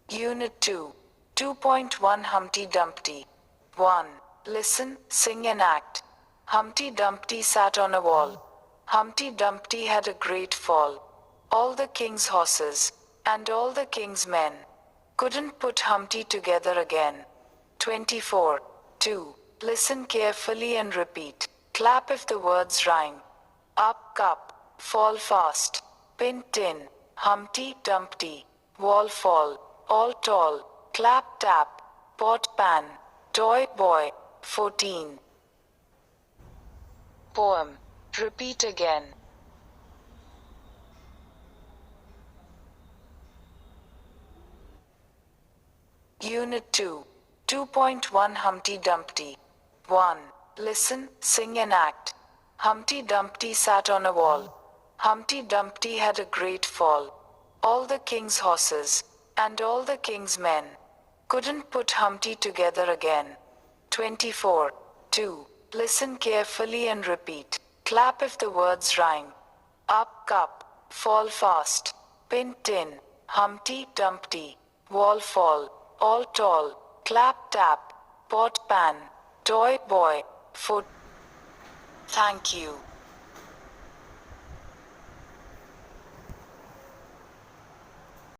Unit 2. 2.1 Humpty Dumpty. 1. Listen, sing and act. Humpty Dumpty sat on a wall. Humpty Dumpty had a great fall. All the king's horses, and all the king's men, couldn't put Humpty together again. 24. 2. Listen carefully and repeat. Clap if the words rhyme. Up, cup, fall fast. Pin, tin, Humpty Dumpty, wall fall. All tall, clap tap, pot pan, toy boy. 14. Poem. Repeat again. Unit 2. 2.1 Humpty Dumpty. 1. Listen, sing and act. Humpty Dumpty sat on a wall. Humpty Dumpty had a great fall. All the king's horses, and all the king's men, couldn't put Humpty together again. 24. 2. Listen carefully and repeat. Clap if the words rhyme. Up, cup, fall fast. Pin, tin, Humpty Dumpty, wall fall. All tall, clap tap, pot pan, toy boy. 4. Thank you.